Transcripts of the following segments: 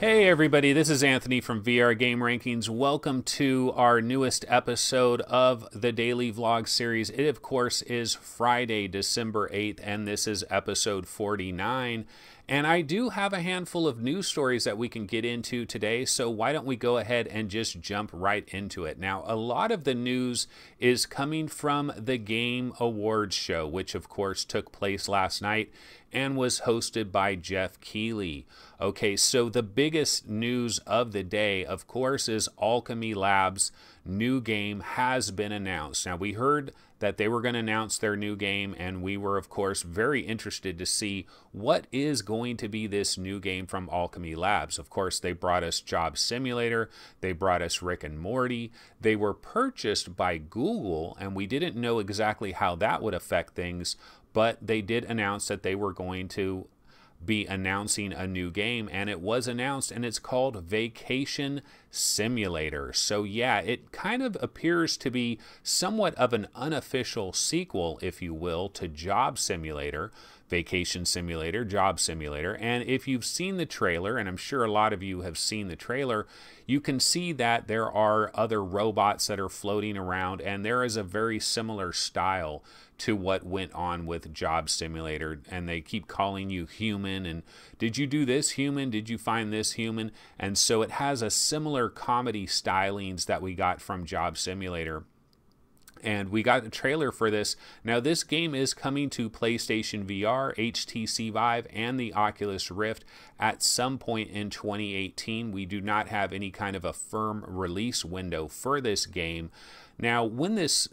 Hey everybody, this is Anthony from VR Game Rankings. Welcome to our newest episode of the daily vlog series. It of course is Friday, December 8th, and this is episode 49. And I do have a handful of news stories that we can get into today, so why don't we go ahead and just jump right into it. Now, a lot of the news is coming from the Game Awards show, which of course took place last night and was hosted by Jeff Keighley. Okay, so the biggest news of the day, of course, is Alchemy Labs' new game has been announced. Now, we heard that they were going to announce their new game, and we were, of course, very interested to see what is going to be this new game from Alchemy Labs. Of course, they brought us Job Simulator, they brought us Rick and Morty, they were purchased by Google, and we didn't know exactly how that would affect things, but they did announce that they were going to be announcing a new game, and it was announced, and it's called Vacation Simulator. So yeah, it kind of appears to be somewhat of an unofficial sequel, if you will, to Job Simulator, Vacation Simulator, Job Simulator. And if you've seen the trailer, and I'm sure a lot of you have seen the trailer, you can see that there are other robots that are floating around, and there is a very similar style to what went on with Job Simulator, and they keep calling you human, and did you do this human? Did you find this human? And so it has a similar comedy stylings that we got from Job Simulator. And we got a trailer for this. Now, this game is coming to PlayStation VR, HTC Vive, and the Oculus Rift at some point in 2018. We do not have any kind of a firm release window for this game. Now, when this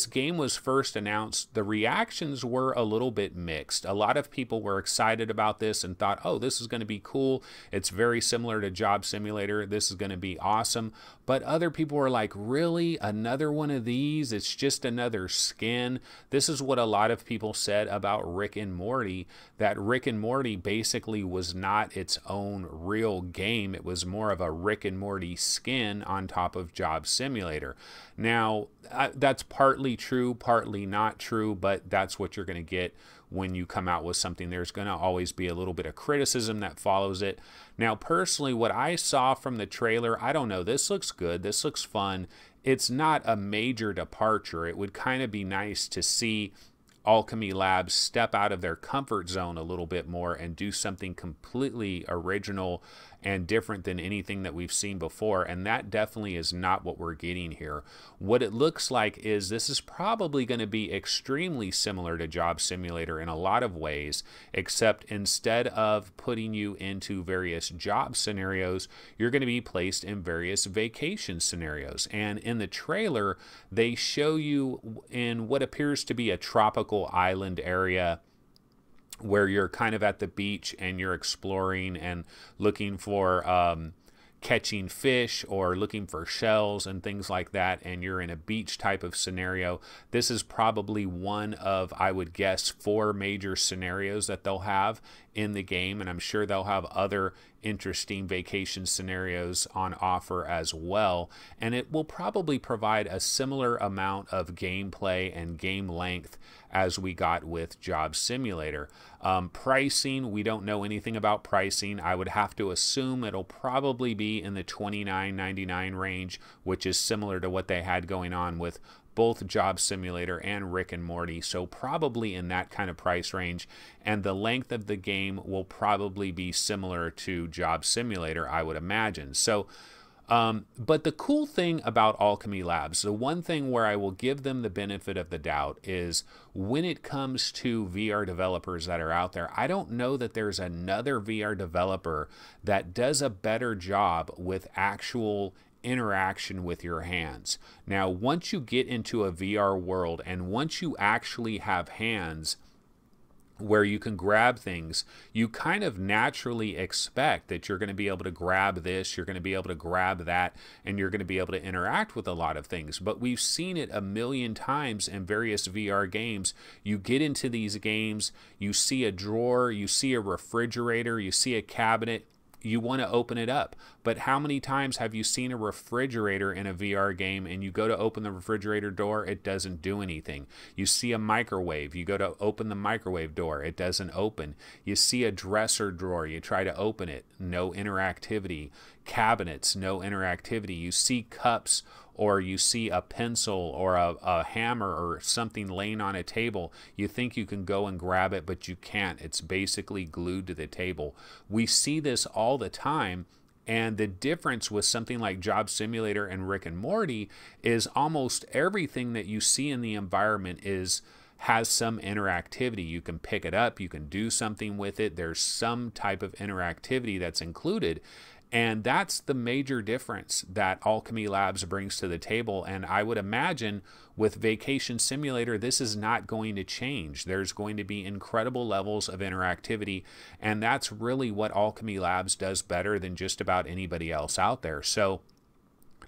game was first announced, the reactions were a little bit mixed. A lot of people were excited about this and thought, oh, this is going to be cool. It's very similar to Job Simulator. This is going to be awesome. But other people were like, really? Another one of these? It's just another skin. This is what a lot of people said about Rick and Morty, that Rick and Morty basically was not its own real game. It was more of a Rick and Morty skin on top of Job Simulator. Now, that's partly true, partly not true, but that's what you're going to get when you come out with something. There's going to always be a little bit of criticism that follows it. Now, personally, what I saw from the trailer, I don't know, this looks good, this looks fun. It's not a major departure. It would kind of be nice to see Alchemy Labs step out of their comfort zone a little bit more and do something completely original and different than anything that we've seen before, and that definitely is not what we're getting here. What it looks like is this is probably going to be extremely similar to Job Simulator in a lot of ways, except instead of putting you into various job scenarios, you're going to be placed in various vacation scenarios. And in the trailer, they show you in what appears to be a tropical island area where you're kind of at the beach and you're exploring and looking for catching fish or looking for shells and things like that, and you're in a beach type of scenario. This is probably one of, I would guess, 4 major scenarios that they'll have in the game, and I'm sure they'll have other interesting vacation scenarios on offer as well, and it will probably provide a similar amount of gameplay and game length as we got with Job Simulator. Pricing, we don't know anything about pricing. I would have to assume it'll probably be in the $29.99 range, which is similar to what they had going on with both Job Simulator and Rick and Morty, so probably in that kind of price range, and the length of the game will probably be similar to Job Simulator, I would imagine. So but the cool thing about Alchemy Labs, the one thing where I will give them the benefit of the doubt, is when it comes to VR developers that are out there, I don't know that there's another VR developer that does a better job with actual interaction with your hands. Now, once you get into a VR world and once you actually have hands where you can grab things, you kind of naturally expect that you're going to be able to grab this, you're going to be able to grab that, and you're going to be able to interact with a lot of things. But we've seen it a million times in various VR games. You get into these games, you see a drawer, you see a refrigerator, you see a cabinet, you want to open it up. But how many times have you seen a refrigerator in a VR game and you go to open the refrigerator door, it doesn't do anything? You see a microwave, you go to open the microwave door, it doesn't open. You see a dresser drawer, you try to open it, no interactivity. Cabinets, no interactivity. You see cups, or you see a pencil or a hammer or something laying on a table. You think you can go and grab it, but you can't. It's basically glued to the table. We see this all the time. And the difference with something like Job Simulator and Rick and Morty is almost everything that you see in the environment has some interactivity. You can pick it up, you can do something with it. There's some type of interactivity that's included. And that's the major difference that Alchemy Labs brings to the table. And I would imagine with Vacation Simulator, this is not going to change. There's going to be incredible levels of interactivity. And that's really what Alchemy Labs does better than just about anybody else out there. So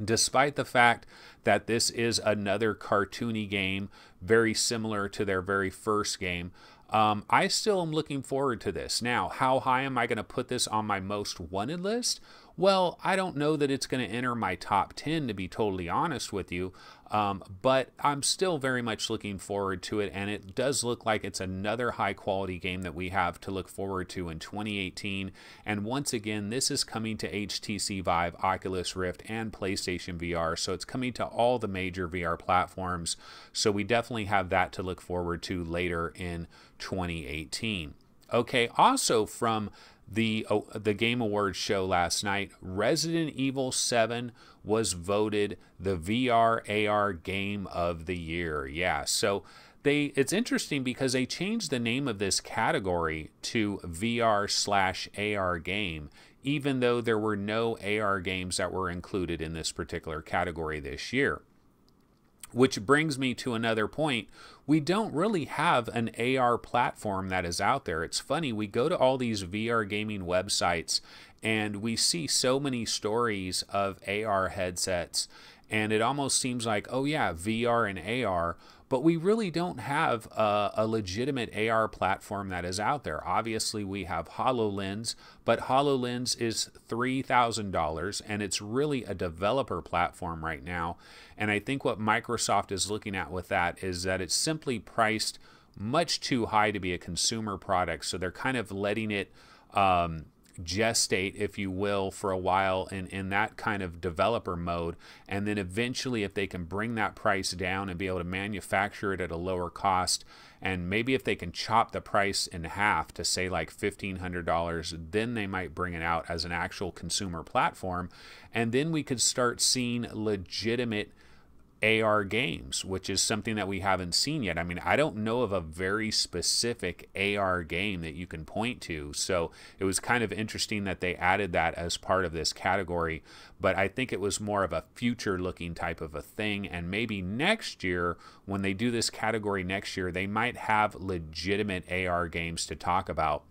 despite the fact that this is another cartoony game, very similar to their very first game, I still am looking forward to this. Now, how high am I going to put this on my most wanted list? Well, I don't know that it's going to enter my top 10, to be totally honest with you, but I'm still very much looking forward to it, and it does look like it's another high-quality game that we have to look forward to in 2018. And once again, this is coming to HTC Vive, Oculus Rift, and PlayStation VR, so it's coming to all the major VR platforms, so we definitely have that to look forward to later in 2018. Okay, also from the Game Awards show last night, Resident Evil 7 was voted the VR AR Game of the Year. Yeah, so it's interesting because they changed the name of this category to VR/AR game, even though there were no AR games that were included in this particular category this year. Which brings me to another point. We don't really have an AR platform that is out there. It's funny, we go to all these VR gaming websites and we see so many stories of AR headsets, and it almost seems like, oh yeah, VR and AR, but we really don't have a legitimate AR platform that is out there. Obviously, we have HoloLens, but HoloLens is $3,000, and it's really a developer platform right now. And I think what Microsoft is looking at with that is that it's simply priced much too high to be a consumer product. So they're kind of letting it gestate, if you will, for a while in that kind of developer mode, and then eventually if they can bring that price down and be able to manufacture it at a lower cost, and maybe if they can chop the price in half to say like $1,500, then they might bring it out as an actual consumer platform, and then we could start seeing legitimate AR games, which is something that we haven't seen yet. I mean, I don't know of a very specific AR game that you can point to, so it was kind of interesting that they added that as part of this category, but I think it was more of a future-looking type of a thing, and maybe next year, when they do this category next year, they might have legitimate AR games to talk about,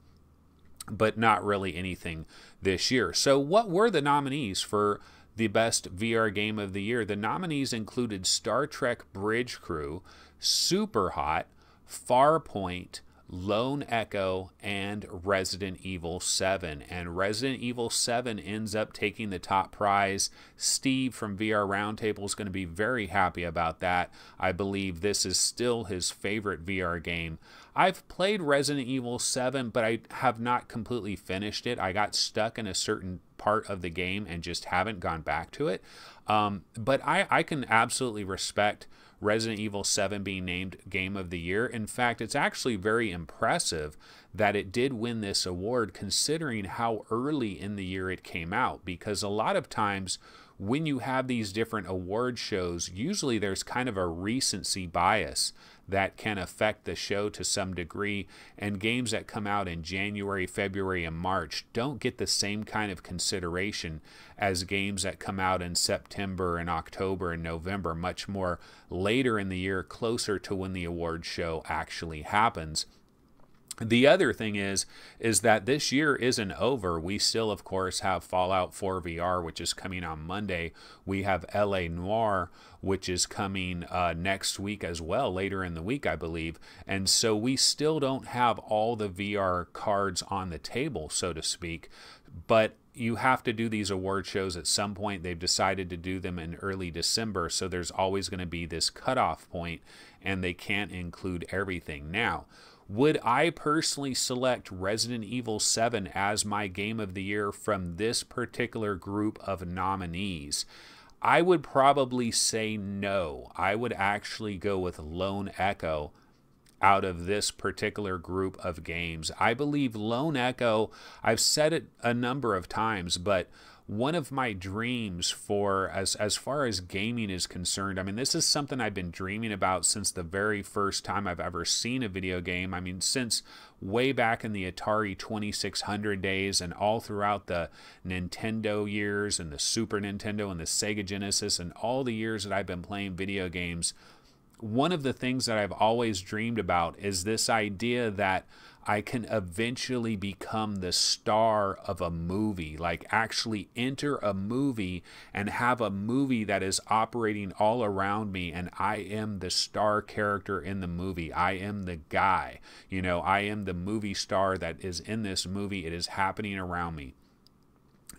but not really anything this year. So what were the nominees for the best VR game of the year? The nominees included Star Trek Bridge Crew, Super Hot, Farpoint, Lone Echo, and Resident Evil 7. And Resident Evil 7 ends up taking the top prize. Steve from VR Roundtable is going to be very happy about that. I believe this is still his favorite VR game. I've played Resident Evil 7, but I have not completely finished it. I got stuck in a certain part of the game and just haven't gone back to it. But I can absolutely respect Resident Evil 7 being named Game of the Year. In fact, it's actually very impressive that it did win this award considering how early in the year it came out, because a lot of times when you have these different award shows, usually there's kind of a recency bias that can affect the show to some degree, and games that come out in January, February, and March don't get the same kind of consideration as games that come out in September and October and November, much more later in the year, closer to when the award show actually happens. The other thing is that this year isn't over. We still, of course, have Fallout 4 VR, which is coming on Monday. We have LA Noire, which is coming next week as well, later in the week, I believe. And so we still don't have all the VR cards on the table, so to speak. But you have to do these award shows at some point. They've decided to do them in early December, so there's always going to be this cutoff point, and they can't include everything. Now, would I personally select Resident Evil 7 as my game of the year from this particular group of nominees? I would probably say no. I would actually go with Lone Echo out of this particular group of games. I believe Lone Echo, I've said it a number of times, but one of my dreams for as far as gaming is concerned, I mean, this is something I've been dreaming about since the very first time I've ever seen a video game. I mean, since way back in the Atari 2600 days and all throughout the Nintendo years and the Super Nintendo and the Sega Genesis and all the years that I've been playing video games. One of the things that I've always dreamed about is this idea that I can eventually become the star of a movie, like actually enter a movie and have a movie that is operating all around me, and I am the star character in the movie. I am the guy, you know, I am the movie star that is in this movie. It is happening around me.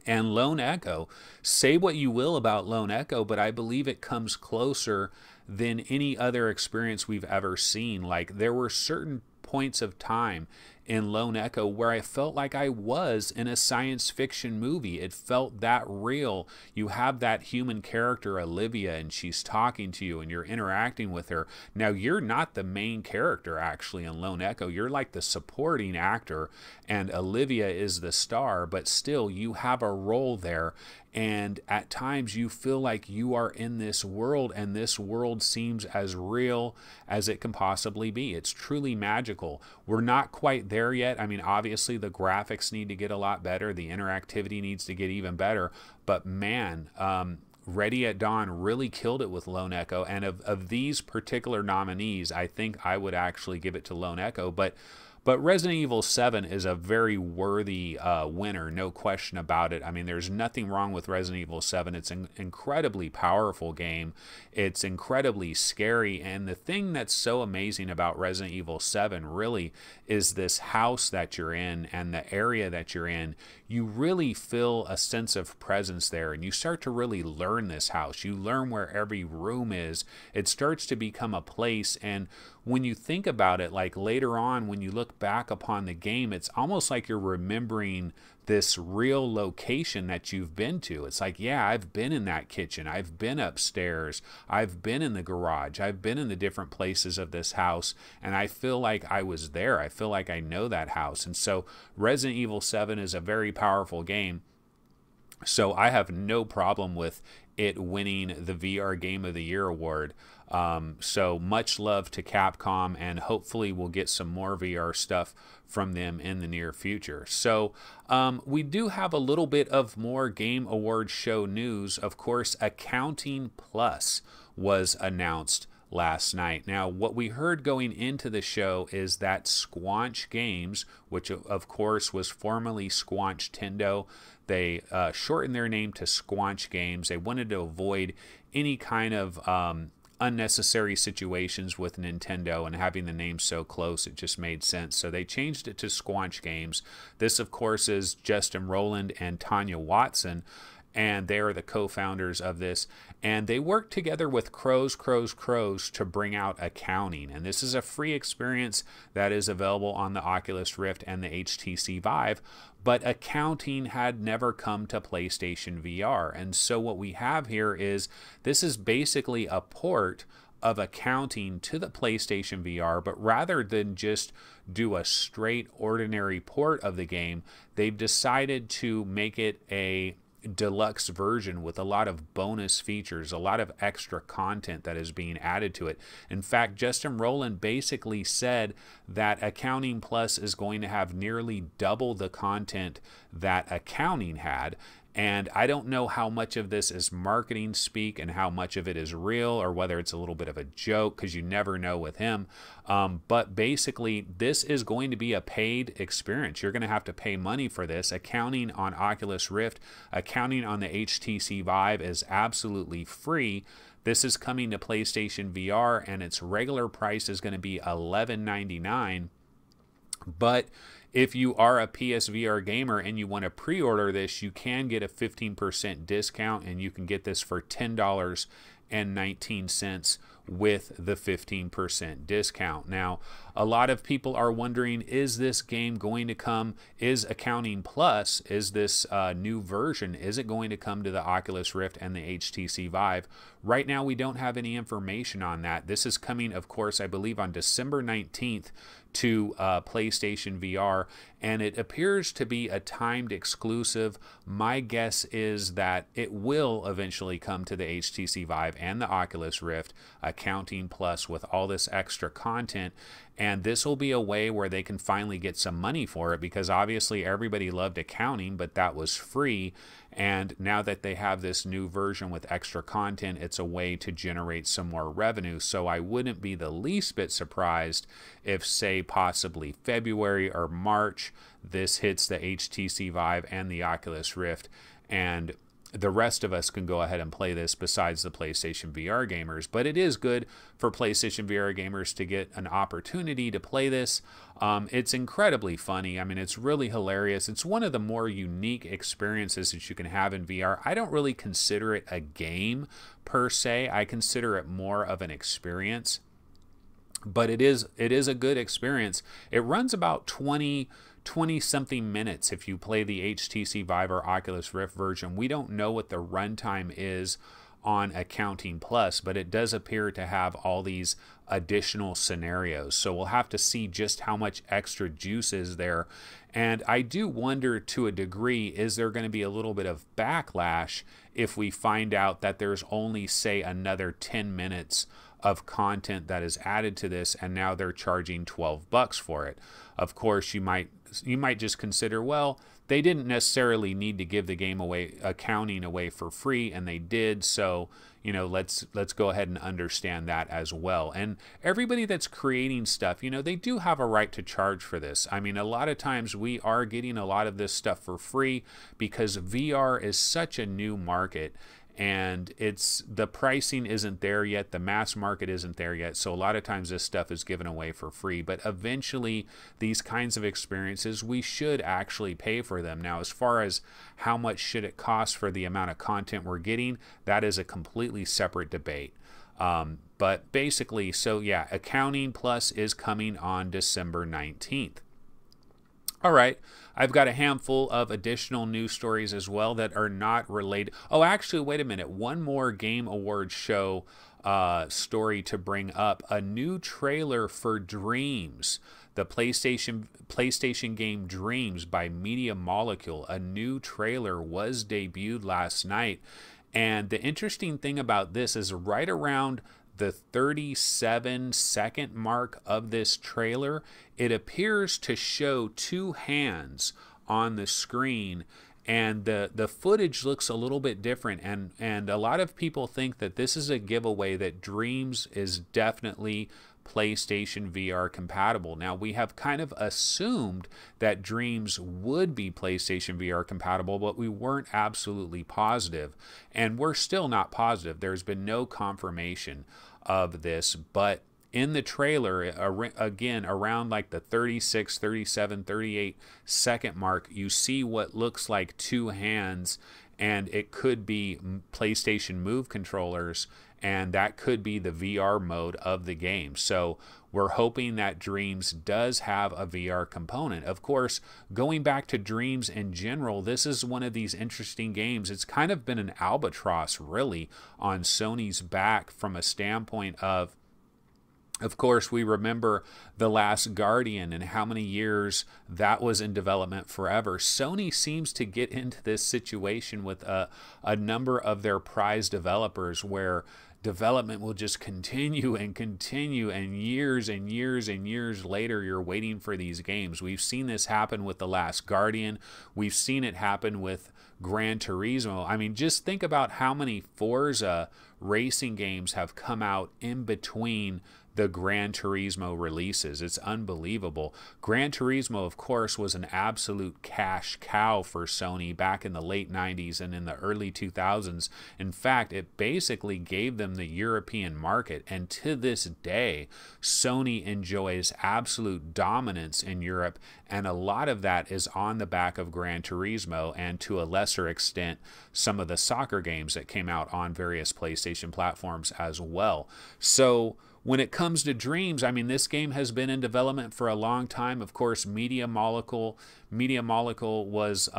And Lone Echo, say what you will about Lone Echo, but I believe it comes closer than any other experience we've ever seen. Like, there were certain points of time in Lone Echo where I felt like I was in a science fiction movie. It felt that real. You have that human character, Olivia, and she's talking to you and you're interacting with her. Now, you're not the main character actually in Lone Echo. You're like the supporting actor, and Olivia is the star, but still you have a role there. And at times you feel like you are in this world, and this world seems as real as it can possibly be. It's truly magical. We're not quite there yet. I mean, obviously the graphics need to get a lot better. The interactivity needs to get even better. But man, Ready at Dawn really killed it with Lone Echo. And of these particular nominees, I think I would actually give it to Lone Echo. But Resident Evil 7 is a very worthy winner, no question about it. I mean, there's nothing wrong with Resident Evil 7. It's an incredibly powerful game. It's incredibly scary. And the thing that's so amazing about Resident Evil 7 really is this house that you're in and the area that you're in. You really feel a sense of presence there, and you start to really learn this house. You learn where every room is. It starts to become a place, and when you think about it, like later on when you look back upon the game, it's almost like you're remembering this real location that you've been to. It's like, yeah, I've been in that kitchen. I've been upstairs. I've been in the garage. I've been in the different places of this house, and I feel like I was there. I feel like I know that house. And so Resident Evil 7 is a very powerful game. So I have no problem with it winning the VR Game of the Year award. So much love to Capcom, and hopefully we'll get some more VR stuff from them in the near future. So we do have a little bit of more Game Awards show news. Of course, Accounting Plus was announced last night. Now, what we heard going into the show is that Squanch Games, which of course was formerly Squanch Tendo, they shortened their name to Squanch Games. They wanted to avoid any kind of unnecessary situations with Nintendo, and having the name so close, it just made sense. So they changed it to Squanch Games. This, of course, is Justin Rowland and Tanya Watson, and they are the co-founders of this. And they work together with Crows to bring out Accounting. And this is a free experience that is available on the Oculus Rift and the HTC Vive. But Accounting had never come to PlayStation VR. And so what we have here is, this is basically a port of Accounting to the PlayStation VR, but rather than just do a straight ordinary port of the game, they've decided to make it a deluxe version with a lot of bonus features, a lot of extra content that is being added to it. In fact, Justin Rowland basically said that Accounting Plus is going to have nearly double the content that Accounting had. And I don't know how much of this is marketing speak and how much of it is real, or whether it's a little bit of a joke, because you never know with him. But basically, this is going to be a paid experience. You're going to have to pay money for this. Accounting on Oculus Rift, Accounting on the HTC Vive is absolutely free. This is coming to PlayStation VR, and its regular price is going to be $11.99. But if you are a PSVR gamer and you want to pre-order this, you can get a 15% discount, and you can get this for $10.19 with the 15% discount. Now, a lot of people are wondering, is this game going to come? Is Accounting Plus, is this new version, is it going to come to the Oculus Rift and the HTC Vive? Right now, we don't have any information on that. This is coming, of course, I believe on December 19th to PlayStation VR, and it appears to be a timed exclusive. My guess is that it will eventually come to the HTC Vive and the Oculus Rift, Accounting Plus, with all this extra content, and this will be a way where they can finally get some money for it, because obviously everybody loved Accounting, but that was free, and now that they have this new version with extra content, it's a way to generate some more revenue. So I wouldn't be the least bit surprised if, say, possibly February or March, this hits the HTC Vive and the Oculus Rift, and the rest of us can go ahead and play this besides the PlayStation VR gamers. But it is good for PlayStation VR gamers to get an opportunity to play this. It's incredibly funny. I mean, it's really hilarious. It's one of the more unique experiences that you can have in VR. I don't really consider it a game per se. I consider it more of an experience. But it is a good experience. It runs about 20 something minutes if you play the HTC Vive or Oculus Rift version. We don't know what the runtime is on Accounting Plus, but it does appear to have all these additional scenarios. So we'll have to see just how much extra juice is there. And I do wonder, to a degree, is there going to be a little bit of backlash if we find out that there's only, say, another 10 minutes of content that is added to this, and now they're charging $12 for it. Of course, you might just consider, well, they didn't necessarily need to give the game away, Accounting away for free, and they did. So, let's go ahead and understand that as well. And everybody that's creating stuff, they do have a right to charge for this. I mean, a lot of times we are getting a lot of this stuff for free because VR is such a new market. And the pricing isn't there yet, the mass market isn't there yet, so a lot of times this stuff is given away for free. But eventually, these kinds of experiences, we should actually pay for them. Now, as far as how much should it cost for the amount of content we're getting, that is a completely separate debate. But basically, so yeah, Accounting Plus is coming on December 19th. All right, I've got a handful of additional news stories as well that are not related. Oh, actually, wait a minute. One more Game Awards show story to bring up. A new trailer for Dreams, the PlayStation game Dreams by Media Molecule. A new trailer was debuted last night. And the interesting thing about this is right around the 37-second mark of this trailer, it appears to show two hands on the screen, and the footage looks a little bit different, and a lot of people think that this is a giveaway that Dreams is definitely PlayStation VR compatible. Now, we have kind of assumed that Dreams would be PlayStation VR compatible, but we weren't absolutely positive, and we're still not positive. There's been no confirmation of this, but in the trailer, again, around like the 36, 37, 38 second mark, you see what looks like two hands, and it could be PlayStation Move controllers, and that could be the VR mode of the game. So we're hoping that Dreams does have a VR component. Of course, going back to Dreams in general, this is one of these interesting games. It's kind of been an albatross, really, on Sony's back from a standpoint of course, we remember The Last Guardian and how many years that was in development forever. Sony seems to get into this situation with a number of their prize developers where development will just continue and continue, and years and years and years later, you're waiting for these games. We've seen this happen with The Last Guardian. We've seen it happen with Gran Turismo. I mean, just think about how many Forza racing games have come out in between the Gran Turismo releases. It's unbelievable. Gran Turismo, of course, was an absolute cash cow for Sony back in the late 90s and in the early 2000s. In fact, it basically gave them the European market, and to this day, Sony enjoys absolute dominance in Europe, and a lot of that is on the back of Gran Turismo, and to a lesser extent, some of the soccer games that came out on various PlayStation platforms as well. So when it comes to Dreams, I mean, this game has been in development for a long time. Of course, Media Molecule was,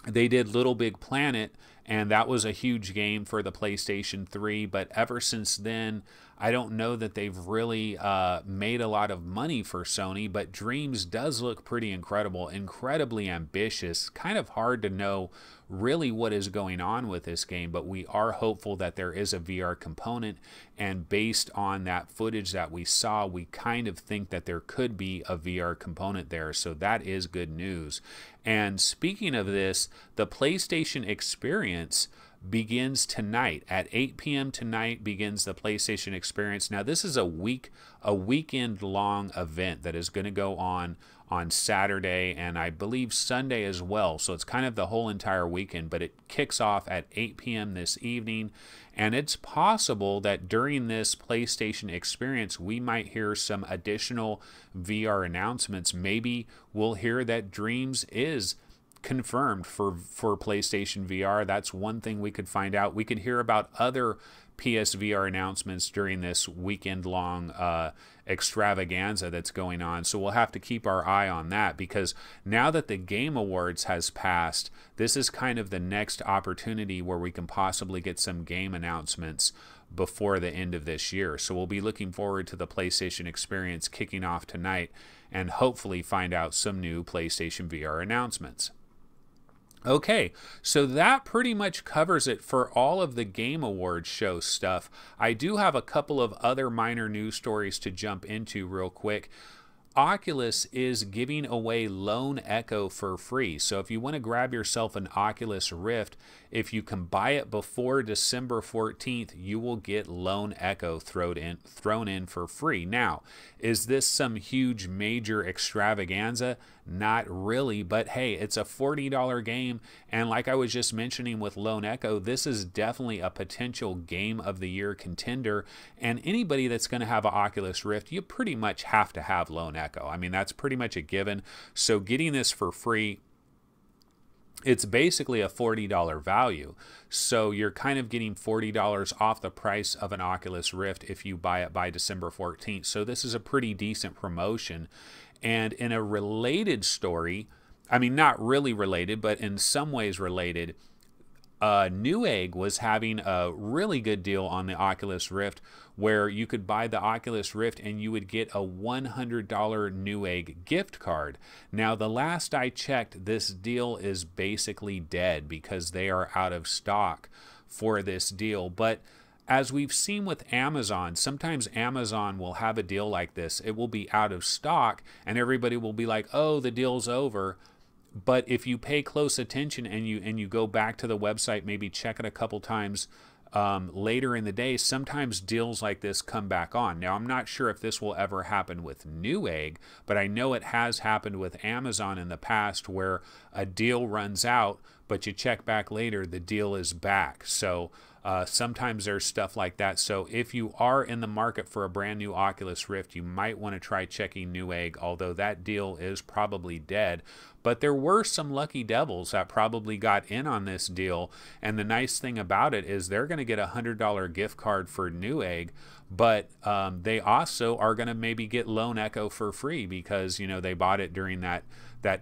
they did Little Big Planet, and that was a huge game for the PlayStation 3. But ever since then, I don't know that they've really made a lot of money for Sony, but Dreams does look pretty incredible, incredibly ambitious. Kind of hard to know really what is going on with this game, but we are hopeful that there is a VR component, and based on that footage that we saw, we kind of think that there could be a VR component there, so that is good news. And speaking of this, the PlayStation Experience begins tonight. At 8 p.m. tonight begins the PlayStation Experience. Now, this is a weekend-long event that is going to go on Saturday and I believe Sunday as well. So it's kind of the whole entire weekend, but it kicks off at 8 p.m. this evening. And it's possible that during this PlayStation Experience, we might hear some additional VR announcements. Maybe we'll hear that Dreams is confirmed for PlayStation VR. That's one thing we could find out. We could hear about other PSVR announcements during this weekend-long extravaganza that's going on. So we'll have to keep our eye on that, because now that the Game Awards has passed, this is kind of the next opportunity where we can possibly get some game announcements before the end of this year. So we'll be looking forward to the PlayStation Experience kicking off tonight and hopefully find out some new PlayStation VR announcements. Okay, so that pretty much covers it for all of the Game Awards show stuff. I do have a couple of other minor news stories to jump into real quick. Oculus is giving away Lone Echo for free. So if you want to grab yourself an Oculus Rift, if you can buy it before December 14th, you will get Lone Echo thrown in for free. Now, is this some huge major extravaganza? Not really, but hey, it's a $40 game, and like I was just mentioning with Lone Echo, this is definitely a potential Game of the Year contender, and anybody that's going to have an Oculus Rift, you pretty much have to have Lone Echo. I mean, that's pretty much a given. So getting this for free, it's basically a $40 value. So you're kind of getting $40 off the price of an Oculus Rift if you buy it by December 14th. So this is a pretty decent promotion. And in a related story, I mean, not really related, but in some ways related, Newegg was having a really good deal on the Oculus Rift, where you could buy the Oculus Rift and you would get a $100 Newegg gift card. Now, the last I checked, this deal is basically dead because they are out of stock for this deal. But as we've seen with Amazon, sometimes Amazon will have a deal like this. It will be out of stock and everybody will be like, oh, the deal's over. But if you pay close attention and you go back to the website, maybe check it a couple times later in the day, sometimes deals like this come back on. Now, I'm not sure if this will ever happen with Newegg, but I know it has happened with Amazon in the past where a deal runs out, but you check back later, the deal is back. So sometimes there's stuff like that. So if you are in the market for a brand new Oculus Rift, you might want to try checking Newegg, although that deal is probably dead. But there were some lucky devils that probably got in on this deal. And the nice thing about it is they're going to get a $100 gift card for Newegg, but they also are going to maybe get Lone Echo for free because, you know, they bought it during that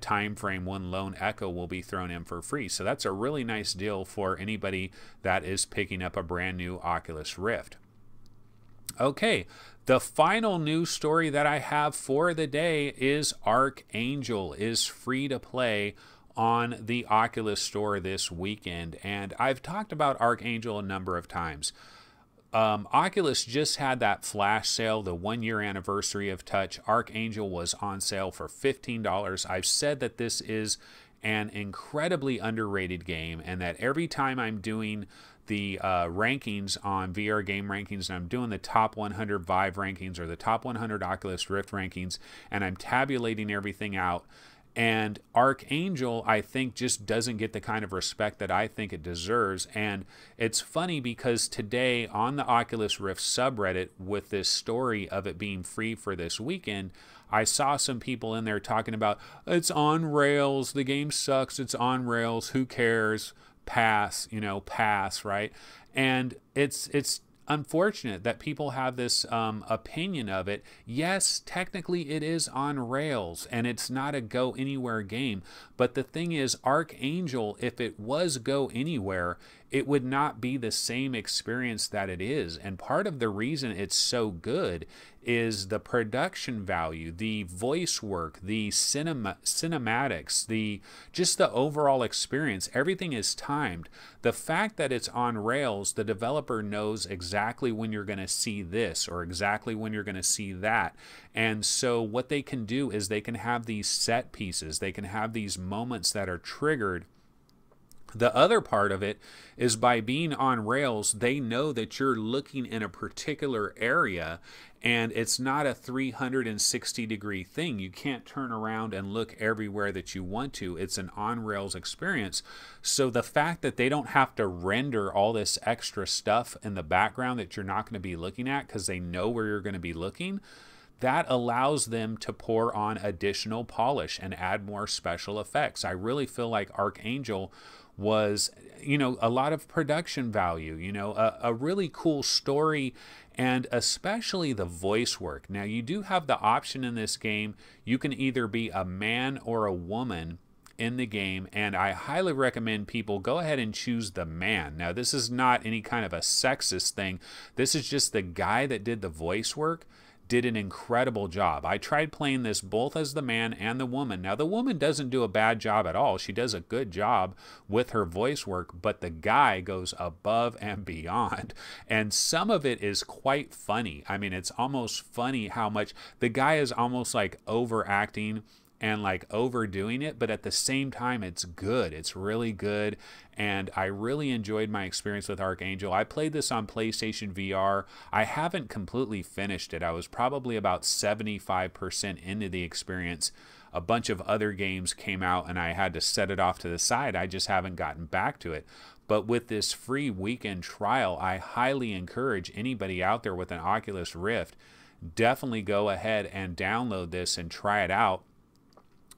time frame when Lone Echo will be thrown in for free. So that's a really nice deal for anybody that is picking up a brand new Oculus Rift. Okay, the final news story that I have for the day is Ark Angel is free to play on the Oculus Store this weekend. And I've talked about Ark Angel a number of times. Oculus just had that flash sale, the 1-year anniversary of Touch. Ark Angel was on sale for $15. I've said that this is an incredibly underrated game and that every time I'm doing rankings on VR Game Rankings, and I'm doing the top 100 Vive rankings or the top 100 Oculus Rift rankings, and I'm tabulating everything out. And Ark Angel, I think, just doesn't get the kind of respect that I think it deserves. And it's funny because today on the Oculus Rift subreddit, with this story of it being free for this weekend, I saw some people in there talking about, it's on rails, the game sucks, it's on rails, who cares, pass, pass, right? And it's unfortunate that people have this opinion of it. Yes, technically it is on rails and it's not a go anywhere game, but the thing is, Ark Angel, if it was go anywhere, it would not be the same experience that it is. And part of the reason it's so good is the production value, the voice work, the cinematics, just the overall experience. Everything is timed. The fact that it's on rails, the developer knows exactly when you're going to see this or exactly when you're going to see that. And so what they can do is they can have these set pieces. They can have these moments that are triggered. The other part of it is, by being on rails, they know that you're looking in a particular area, and it's not a 360-degree thing. You can't turn around and look everywhere that you want to. It's an on-rails experience. So the fact that they don't have to render all this extra stuff in the background that you're not going to be looking at because they know where you're going to be looking, that allows them to pour on additional polish and add more special effects. I really feel like Ark Angel was, a lot of production value, a really cool story, and especially the voice work. Now, you do have the option in this game. You can either be a man or a woman in the game, and I highly recommend people go ahead and choose the man. Now, this is not any kind of a sexist thing. This is just the guy that did the voice work did an incredible job. I tried playing this both as the man and the woman. Now, the woman doesn't do a bad job at all. She does a good job with her voice work, but the guy goes above and beyond. And some of it is quite funny. I mean, it's almost funny how much the guy is almost like overacting and like overdoing it, but at the same time, it's good. It's really good, and I really enjoyed my experience with Ark Angel. I played this on PlayStation VR. I haven't completely finished it. I was probably about 75% into the experience. A bunch of other games came out, and I had to set it off to the side. I just haven't gotten back to it. But with this free weekend trial, I highly encourage anybody out there with an Oculus Rift, definitely go ahead and download this and try it out.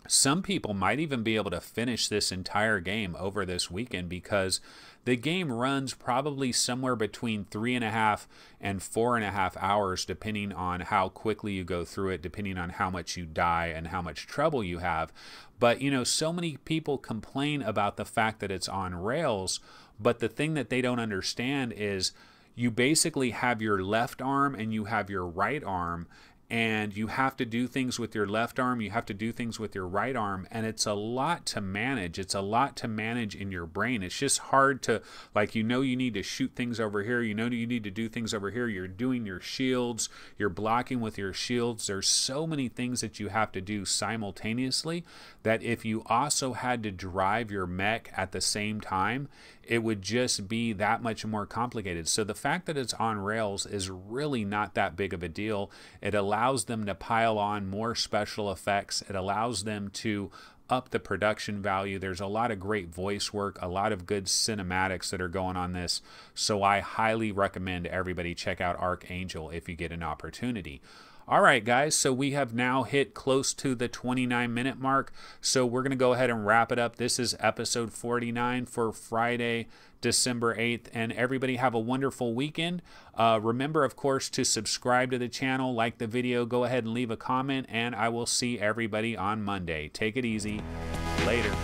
Some people might even be able to finish this entire game over this weekend, because the game runs probably somewhere between 3.5 and 4.5 hours, depending on how quickly you go through it, depending on how much you die and how much trouble you have. But, so many people complain about the fact that it's on rails, but the thing that they don't understand is you basically have your left arm and you have your right arm, and you have to do things with your left arm, you have to do things with your right arm, and it's a lot to manage. It's a lot to manage in your brain. It's just hard to, like, you need to shoot things over here, you need to do things over here, you're doing your shields, you're blocking with your shields. There's so many things that you have to do simultaneously that if you also had to drive your mech at the same time, it would just be that much more complicated. So the fact that it's on rails is really not that big of a deal. It allows them to pile on more special effects. It allows them to up the production value. There's a lot of great voice work, a lot of good cinematics that are going on this. So I highly recommend everybody check out Ark Angel if you get an opportunity. All right, guys, so we have now hit close to the 29-minute mark, so we're going to go ahead and wrap it up. This is episode 49 for Friday, December 8th, and everybody have a wonderful weekend. Remember, of course, to subscribe to the channel, like the video, go ahead and leave a comment, and I will see everybody on Monday. Take it easy. Later.